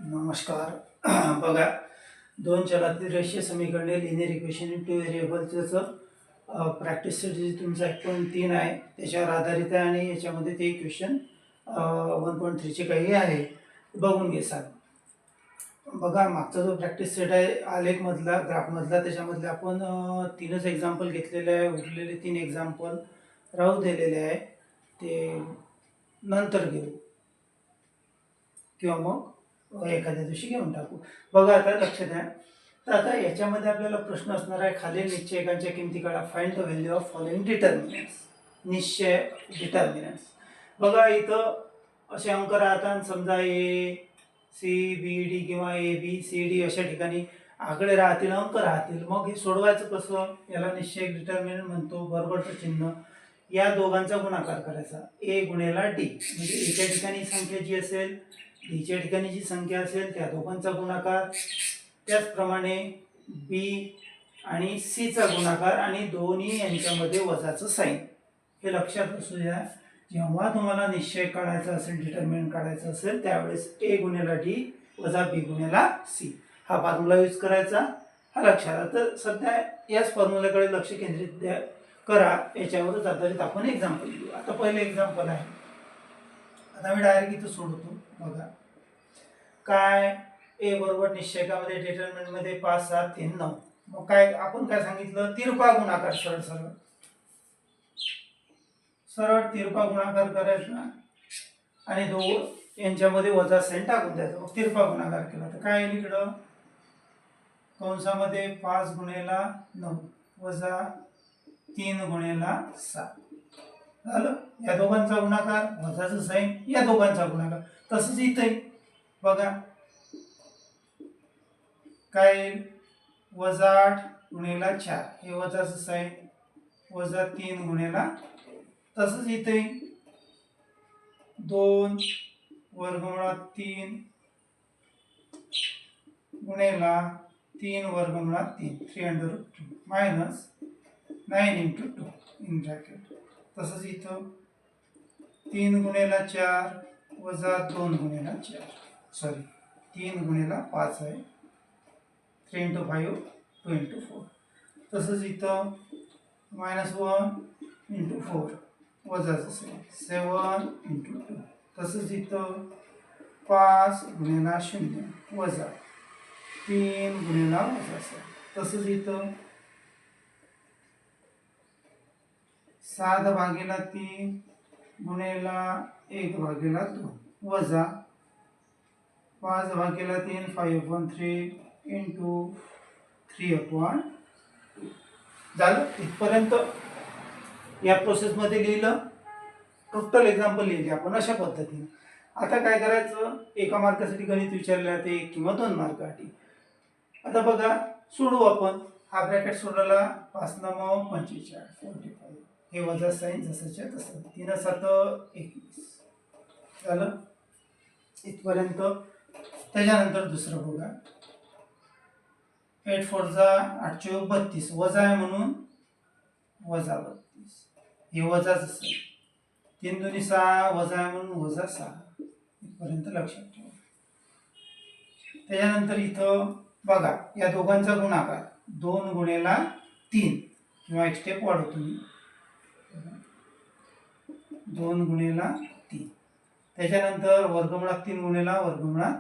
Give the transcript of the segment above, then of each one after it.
नमस्कार. बघा, दोन चलातील रेषीय समीकरणे लिनियर इक्वेशन इन टू व्हेरिएबल्सचं प्रॅक्टिससाठी तुमचा 1.3 आहे, त्याच्यावर आधारित आहे आणि याच्यामध्ये ते इक्वेशन 1.3चे काही आहे, बघून घे सांग. बघा, मागचा जो प्रॅक्टिस सेट आहे आलेखमधला ग्राफमधला, त्याच्यामधले आपण तीनच एक्झाम्पल घेतलेले आहे. उरलेले 3 एक्झाम्पल राहू दिलेले आहे, ते नंतर घेऊ किंवा मग एखाद्या दिवशी घेऊन टाकू. बघा, आता लक्ष द्या. तर आता याच्यामध्ये आपल्याला प्रश्न असणार आहे, खालील निश्चयकांच्या किमती काढा. Find the value of following determinants. निश्चय डिटर्मिनंट्स. बघा, इथं असे अंक राहतात. समजा ए सी बी डी किंवा ए बी सी डी अशा ठिकाणी आकडे राहतील, अंक राहतील. मग हे सोडवायचं कसं? याला निश्चय डिटर्मिनंट म्हणतो. बरोबरचं चिन्ह, या दोघांचा गुणाकार करायचा. ए गुणेला डी, म्हणजे एका ठिकाणी संख्या जी असेल, डीच्या ठिकाणी जी संख्या असेल त्या दोघांचा गुणाकार. त्याचप्रमाणे बी आणि सीचा गुणाकार आणि दोन्ही यांच्यामध्ये वजाचं साईन. हे लक्षात असू द्या. जेव्हा तुम्हाला निश्चय काढायचा असेल, डिटर्मिनंट काढायचं असेल, त्यावेळेस ए गुणेला डी वजा बी गुणेला सी हा फॉर्म्युला यूज करायचा. हा लक्षात. तर सध्या याच फॉर्म्युल्याकडे लक्ष केंद्रित करा. याच्यावरच आधारित आपण एक्झाम्पल घेऊ. आता पहिले एक्झाम्पल आहे. आता मी डायरेक्ट इथं सोडतो. बघा काय, ए बरोबर निश्चयकामध्ये डिटर्मिनंट मध्ये 5 7 3 9. मग काय आपण काय सांगितलं? तिरपा गुणाकार. सरळ सरळ सरळ तिरपा गुणाकार करायचा आणि दोन यांच्यामध्ये वजा साइन टाकून द्यायचं. मग तिरपा गुणाकार केला तर काय येईल इकडं? कंसामध्ये 5 गुणेला 9 वजा 3 गुणेला 7 झालं. या दोघांचा गुणाकार वजाचं साइन, या दोघांचा गुणाकार. तसंच इथे बघा काय, वजा 8 गुणेला 4 हे वजाचं साइन, वजा 3 गुणेला. तसंच इथे 2 वर्गमुळात 3 गुणेला 3 वर्गमुळात 3 3√2 मायनस 9 into 2 इन ब्रॅकेट. तसंच इथं 3 गुणेला 4 वजा 2 गुणेला 4, सॉरी 3 गुणेला 5 आहे. 3 into 5 2 into 4. तसंच इथं -1 into 4 वजाचं 7 into 2. तसंच इथं 5 गुणेला 0 वजा 3 गुणेला वजा 7. तसंच इथं 7 भागेला 3 गुणेला 1 भागेला 2 वजा 5 भागेला 3 5/3 इंटू 3/2. झालं. इथपर्यंत या प्रोसेसमध्ये लिहिलं. टोटल एक्झाम्पल लिहिले आपण अशा पद्धतीने. आता काय करायचं? एका मार्कासाठी गणित विचारले जाते, 1 किंवा 2 मार्कासाठी. आता बघा, सोडू आपण. हा ब्रॅकेट सोडवला. 5 9 45 45. हे वजा साईन जसंच्या तसं. 3 7 21 झालं इथपर्यंत. त्याच्यानंतर दुसरं बघा, 8 4 8 32 वजा आहे म्हणून वजा 32. हे वजाच असेल. 3 2 6 वजा आहे म्हणून वजा 6. इथपर्यंत लक्षात ठेवा. त्याच्यानंतर इथं बघा, या दोघांचा गुणाकार 2 गुणेला 3 किंवा एक स्टेप वाढवतो मी, 2 गुणेला 3. त्याच्यानंतर वर्गमुळात 3 गुणेला वर्गमुळात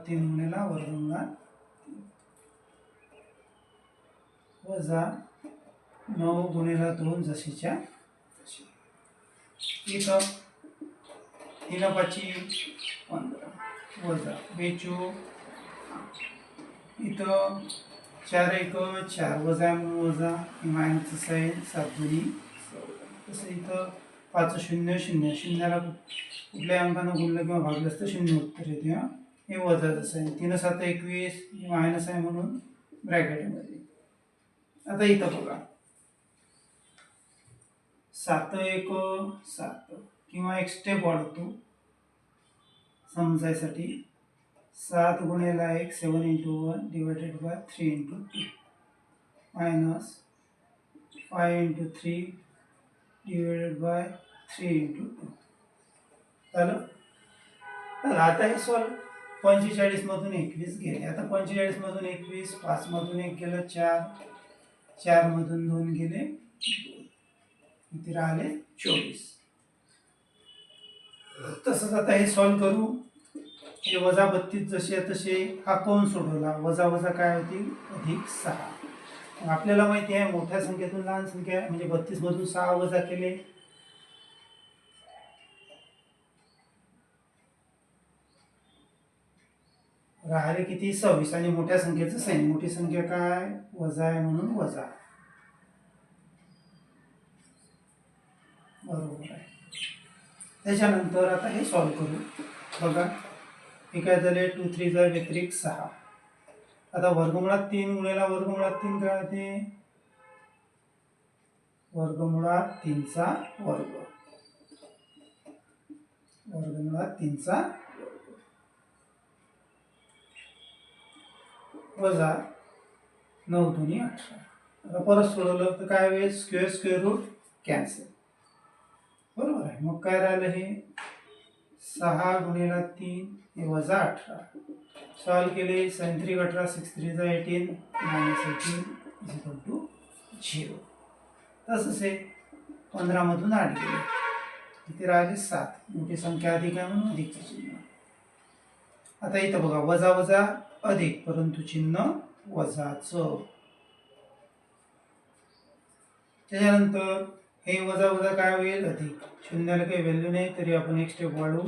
3 गुणेला वर्गमुळात वजा 9 गुणेला 2 जशीच्या तशी. इथं 3 5 15 वजा 22. इथं 4 1 4 वजा म्हणून वजा मायनसचं साईन 7 2 14. तसं इथं 5 0 0 शून्याला कुठल्याही अंकानं गुणलं किंवा भागलं असतं 0 उत्तर येते. हे वजाचं साईन. 3 7 21 मायनस आहे म्हणून ब्रॅकेटमध्ये. आता इथं बघा, 7 1 7 किंवा एक स्टेप वाढवतो समजायसाठी. 7 गुणेला 1 7 into 1 divided by 3 into 2 minus 5 into 3 divided by 3 into 2 झालं. आता हे सॉल्व 45 मधून 21 गेले. आता 45 मधून 21, 5 मधून 1 गेलं 4, 4 मधून 2 गेले 2, इथे राहिले 24. तसंच आता हे सॉल्व करू. हे वजा 32 जसे तसे हा कोण सोडवला, वजा वजा काय होतील अधिक 6. आपल्याला माहिती आहे मोठ्या संख्येतून लहान संख्या म्हणजे 32 मधून 6 वजा केले राहिले किती 26. आणि मोठ्या संख्येचं साइन, मोठी संख्या काय वजा आहे म्हणून वजा, बरोबर आहे. त्याच्यानंतर आता हे सॉल्व करू. बघा हे काय झाले 2 3 चा व्यतिरिक्त 6. आता वर्गमुळात 3 गुणिला वर्गमुळात 3 काय होते, वर्गमुळात 3 चा वर्ग, वर्गमुळात 3 चा वजा 9 दुनी 18. आता परत सोडवलं तर काय होईल, स्क्वेअर स्क्वेअर रूट कॅन्सल, बरोबर आहे. मग काय राहिलं हे 6 गुणिला 3 हे वजा 18. सॉल्व केले 7 3 18, 6 3 चा 18, -18 इज इक्वल टू 0. तसंच आहे 15 मधून 8 गेले, इथे राहिले 7. मोठी संख्या अधिक आहे म्हणून अधिकचे चिन्ह. आता इथं बघा वजा वजा अधिक, परंतु चिन्ह वजाचं. त्याच्यानंतर हे वजा वजा काय होईल अधिक, शून्याला काही व्हॅल्यू नाही तरी आपण एक स्टेप वाढवू,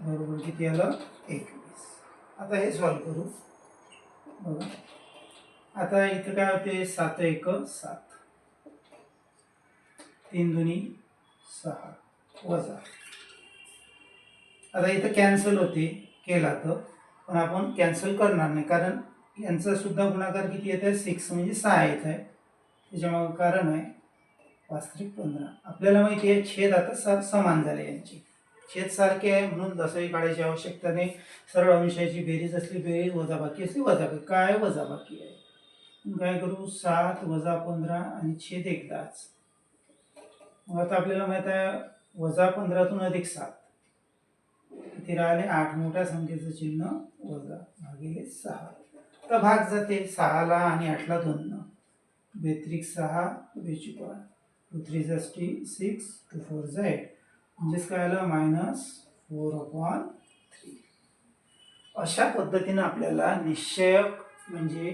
बरोबर किती आलं 21. आता हे सॉल्व करू. बघा आता इथं काय होते 7 1 7, 3 दुनी 6 वजा. आता इथं कॅन्सल होते केला तर, पण आपण कॅन्सल करणार नाही कारण यांचा सुद्धा गुणाकार किती येत आहे 6 म्हणजे 6 येत आहे. त्याच्यामुळे कारण आहे वास्तविक 15. आपल्याला माहिती आहे छेद आता समान झाले, यांची छेद सारखे आहे म्हणून दसवी काढायची आवश्यकता नाही. सरळ अंशाची बेरीज असली बेरीज, वजाबाकी असली वजाबाकी. काय वजाबाकी आहे, काय करू 7 वजा 15 आणि छेद एकदाच. मग आता आपल्याला माहित आहे वजा 15तून अधिक 7 इथे राहिले 8. मोठ्या संख्येचं चिन्ह वजा भागिले 6. तर भाग जाते 6 ला आणि 8 ला 2 न, व्यतिरिक्त 6 42, 2 3 चा 6, 2 4 चा 8, म्हणजेच काय आलं -4/3. अशा पद्धतीने आपल्याला निश्चयक म्हणजे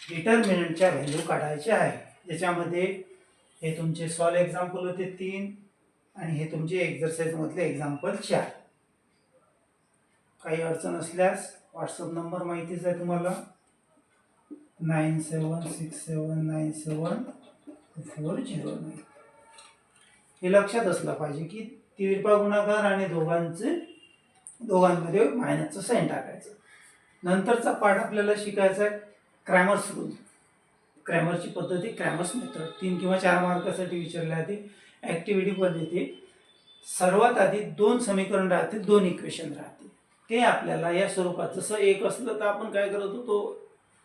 डिटर्मिनंटच्या व्हॅल्यू काढायचे आहे. ज्याच्यामध्ये हे तुमचे सॉल्व एक्झाम्पल होते 3 आणि हे तुमचे एक्झरसाइज मधले एक्झाम्पल 4. काही अडचण असल्यास व्हॉट्सअप नंबर माहितीच आहे तुम्हाला 9767972409. हे लक्षात असलं पाहिजे की तिरपा गुणाकार आणि दोघांमध्ये मायनसचं साइन टाकायचं. नंतरचा पाठ आपल्याला शिकायचा आहे क्रॅमर्स रूल, क्रॅमरची पद्धती, क्रॅमर्स मेथड. 3 किंवा 4 मार्कासाठी विचारले जाते. ॲक्टिव्हिटी पण येते. सर्वात आधी 2 समीकरण राहते, 2 इक्वेशन राहते. ते आपल्याला या स्वरूपात, जसं एक असलं तर आपण काय करत होतो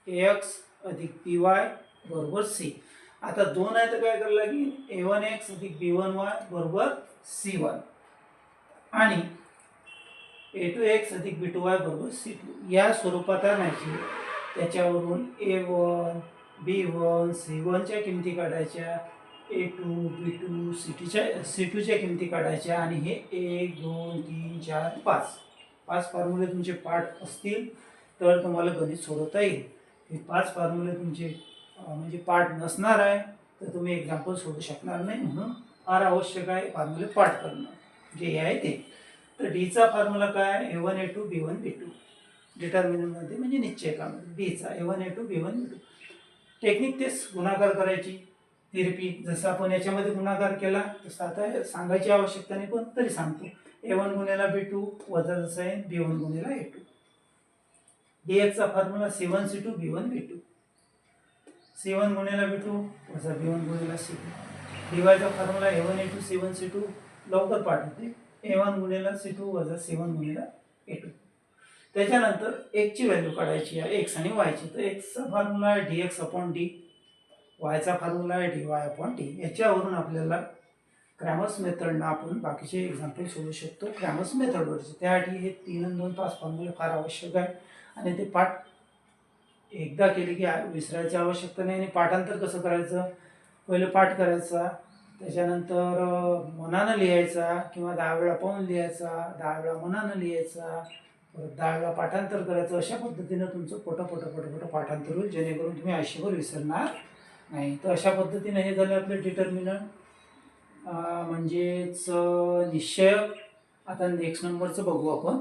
ax अधिक by बरोबर c. आता 2 आहे तर काय करायला लागेल a1x अधिक b1y बरोबर c1 आणि a2x अधिक b2y बरोबर c2 या स्वरूपात आणायची. त्याच्यावरून a1 b1 c1 च्या किमती काढायच्या, a2 b2 c2 च्या किमती काढायच्या आणि हे 1 2 3 4 5 फॉर्म्युले तुमचे पाठ असतील तर तुम्हाला गणित सोडवता येईल. हे 5 फॉर्म्युले तुमचे म्हणजे पाठ नसणार आहे तर तुम्ही एक्झाम्पल सोडू शकणार नाही. म्हणून फार आवश्यक आहे फॉर्म्युले पाठ करणं जे आहे ते. तर डीचा फॉर्म्युला काय a1 a2 b1 b2, डिटर्मिनंटमध्ये म्हणजे निश्चयकामध्ये डीचा a1 a2 b1 b2. Technique तेच गुणाकार करायची तिरपी, जसं आपण याच्यामध्ये गुणाकार केला तसं आता सांगायची आवश्यकता नाही पण तरी सांगतो. a1 गुणिला b2 वजा जसं आहे b1 गुणिला a2. dx चा formula c1 c2 b1 b2, c1 गुणिला b2 वजा b1 गुणिला c2. dy चा formula a1 a2 c1 c2 लवकर पाठ होते, a1 गुणिला c2 वजा c1 गुणिला a2. त्याच्यानंतर x ची व्हॅल्यू काढायची आहे, x आणि y ची. तर x चा फॉर्म्युला आहे dx/d, y चा फॉर्म्युला आहे dy/d. याच्यावरून आपल्याला क्रॅमर्स मेथडनं आपण बाकीचे एक्झाम्पल सोडू शकतो क्रॅमर्स मेथडवरचे. त्यासाठी हे 3 आणि 2 पास फॉर्म्युले फार आवश्यक आहे आणि ते पाठ एकदा केले की विसरायची आवश्यकता नाही. आणि पाठांतर कसं करायचं, पहिलं पाठ करायचा, त्याच्यानंतर मनानं लिहायचा किंवा 10 वेळा पाहून लिहायचा, 10 वेळा मनानं लिहायचा, परत 10 वेळा पाठांतर करायचं. अशा पद्धतीनं तुमचं पोटं पाठांतर होईल, जेणेकरून तुम्ही आयुष्यभर विसरणार नाही. तर अशा पद्धतीनं हे झालं आपले डिटर्मिनंट म्हणजेच निश्चयक. आता नेक्स्ट नंबरचं बघू आपण.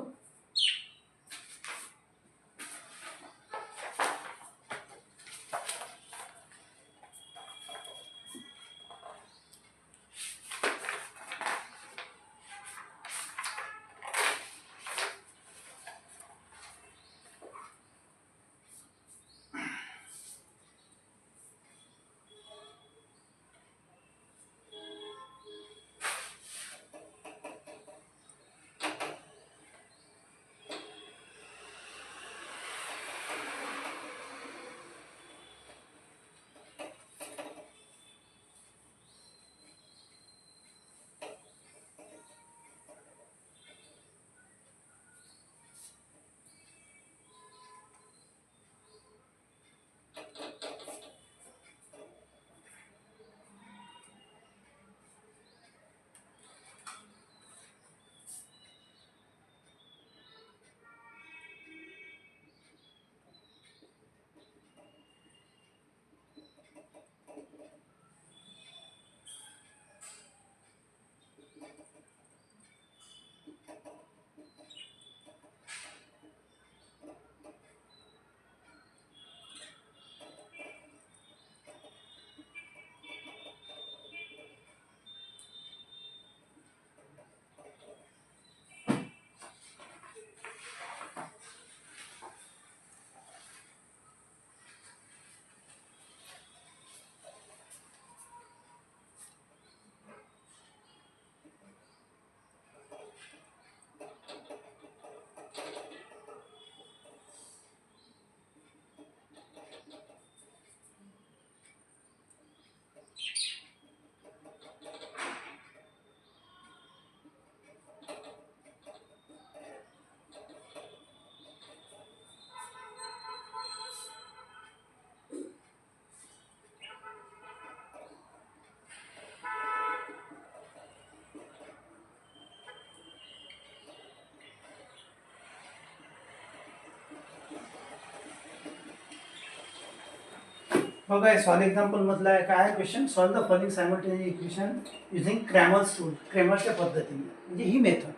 बघा, सॉल्व एक्झाम्पल मधला आहे काय question, solve the following simultaneous equation using Cramer's rule. क्रॅमरच्या पद्धतीने म्हणजे ही मेथड.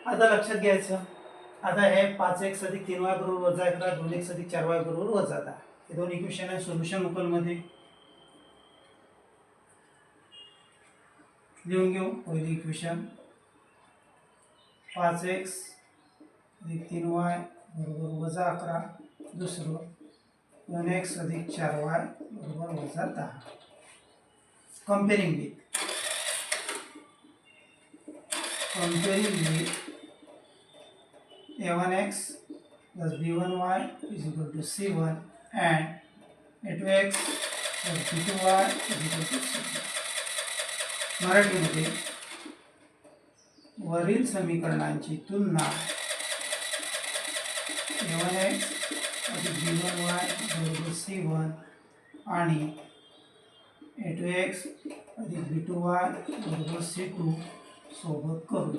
आता लक्षात घ्यायचं, आता हे 5x + 3y बरोबर वजा 11, 2x + 4y बरोबर वजा 10. हे दोन इक्वेशन आहे. सोल्युशन उकलमध्ये लिहून घेऊ. पहिली इक्वेशन 5x + 3y बरोबर वजा 11. दुसरं 2x + 4y बरोबर वजा 10. Comparing with a1x plus b1y is equal to c1 and a2x plus b2y is equal to c2. मराठीमध्ये वरील समीकरणांची तुलना a1x अधिक b1y बरोबर c1 आणि a2x अधिक b2y बरोबर c2 सोबत करू.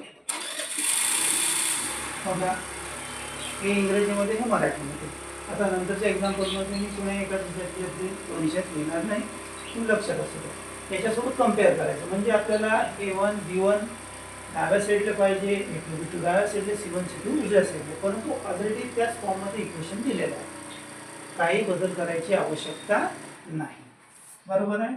बघा, हे इंग्रजीमध्ये हे मराठीमध्ये. आता नंतरच्या एक्झाम्पलमध्ये मी पुन्हा एका विषयात लिहिणार नाही, तुम्ही लक्षात असू द्या. त्याच्यासोबत कम्पेअर करायचं म्हणजे आपल्याला a1 b1 डाव्या साईडला पाहिजे, a2 b2 डाव्या साईडला, c1 c2 उजव्या साईडला. परंतु ऑलरेडी त्याच फॉर्ममध्ये इक्वेशन दिलेलं आहे, काही बदल करायची आवश्यकता नाही. बरोबर आहे.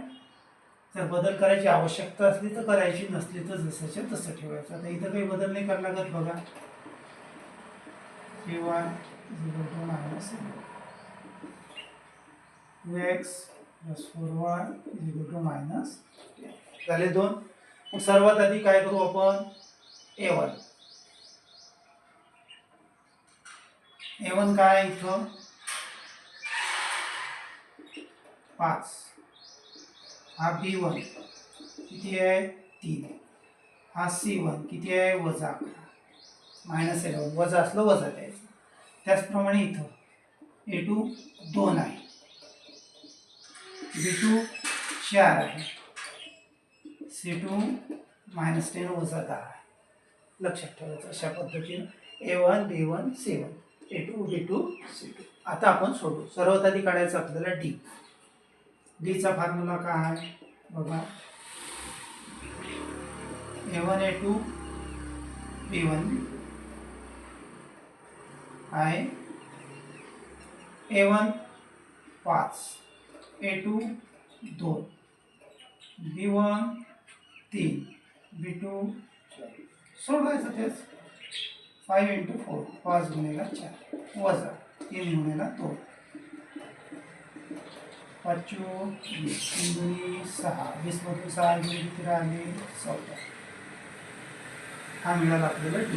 जर बदल करायची आवश्यकता असली तर करायची, नसली तर जसंच्या तसं ठेवायचं. आता इथं काही बदल नाही करायला लागत. बघा, a1 -2x + 4y -10 झाले दोन. मग सर्वात आधी काय करू आपण, a1 काय इथं 5, हा b1 किती आहे 3. हा C1 किती आहे वजा 11 -11 वजा असलं वजा द्यायचं. त्याचप्रमाणे इथं A2 2 आहे, B2 4 आहे, C2 -10 वजा 10 आहे. लक्षात ठेवायचं अशा पद्धतीने A1 B1 C1 A2 B2 C2. आता आपण सोडू. सर्वात आधी काढायचं आपल्याला D. Dचा फॉर्म्युला काय आहे बघा, A1 A2 B1 B2 आहे. A1 5 A2 2 B1 3 B2 सोडवायचं तेच. 5 × 4 5 गुणिला 4 वजा 3 गुणिला 2 5 20 3 दुनी 6 20 मधून 6 गेले किती राहिले 14. हा मिळाला आपल्याला D.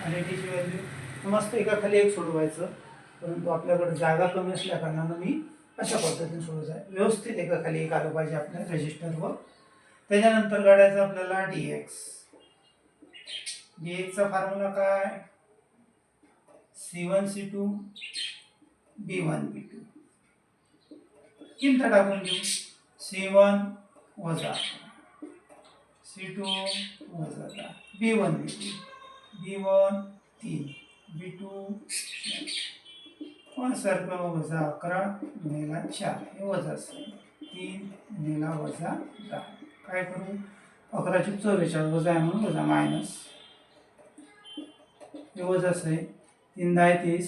आणि Dची व्हॅल्यू मस्त एका खाली एक सोडवायचं, परंतु आपल्याकडे जागा कमी असल्या कारणानं मी अशा पद्धतीने सोडवायचं आहे. व्यवस्थित एका खाली एक आलं पाहिजे आपल्या रजिस्टरवर. त्याच्यानंतर काढायचं आपल्याला dx. dxचा फॉर्म्युला काय, C1 C2 B1 B2. किंमत टाकून देऊ. C1 वजा C2 वजा 10 B1 B2 B1 3 B2 सारखं वजा 11 गुणिला 4 हे वजा 3 गुणिला वजा 10. काय करू, 11 ची 44 वजा आहे म्हणून वजा मायनस हे वजा आहे 3 10 30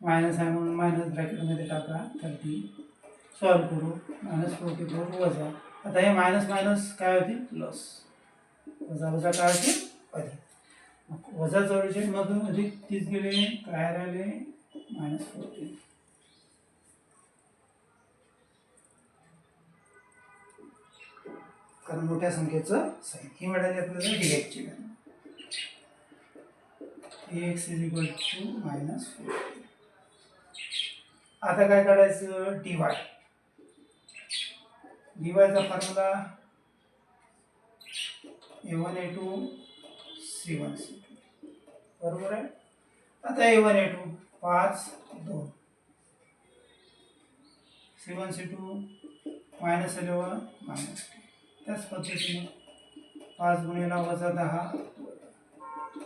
मायनस आहे म्हणून मायनस ब्रॅकेटमध्ये टाका 30. सॉल्व करू -44 वजा. आता हे मायनस मायनस काय होतील प्लस, वजा वजा काय होतील अधिक. वजा 44 मधून अधिक 30 गेले काय राहिले -14. कारण मोठ्या संख्येचं साइन. ही मिळाली आपल्याला dx ची व्हॅल्यू. dx = -14. आता काय काढायचं dy. dy चा formula A1 A2 C1 C2 बरोबर आहे. आता A1 A2 5 2 C1 C2 -11 -2. त्याच पद्धतीने 5 गुणिला वजा 10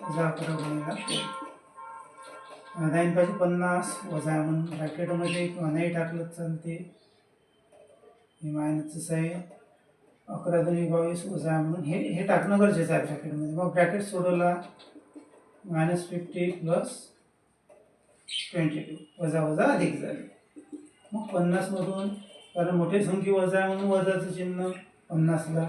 वजा 11 गुणिला 2. 9 पाहिजे 50 वजा म्हणून ब्रॅकेटमध्ये किंवा नाही टाकलं चालते. हे मायनसच आहे. 11 2 22 वजा म्हणून हे टाकणं गरजेचं आहे ब्रॅकेटमध्ये. मग ब्रॅकेट सोडवला -50 प्लस 22 वजा वजा अधिक झाले. मग 50 मधून, कारण मोठी संख्या वजा आहे म्हणून वजाचं चिन्ह 50ला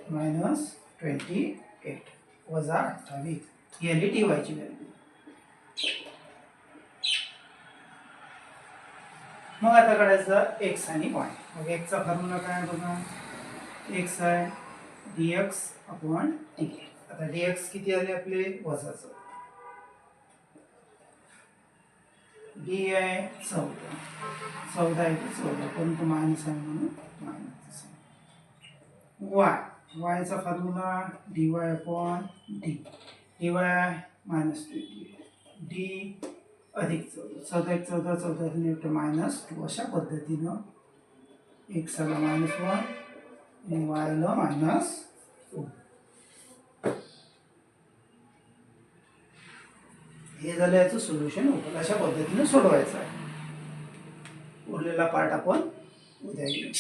-28 वजा 28. ही आली dy ची व्हॅल्यू. मग आता काढायचा x आणि y. मग x चा फॉर्म्युला काय आहे बघा, x आहे dx/dt. आता dx किती आले आपले वजाचं, d आहे 14 आहे की 14 परंतु मायनस आहे म्हणून मायनस. y चा फॉर्म्युला dy/d. dy -20 d अधिक 14 14 14 -2. अशा पद्धतीनं x ला -1 आणि y ला -2. हे झालं याचं सोल्युशन. अशा पद्धतीने सोडवायचं आहे. उरलेला पार्ट आपण उद्या घेऊ.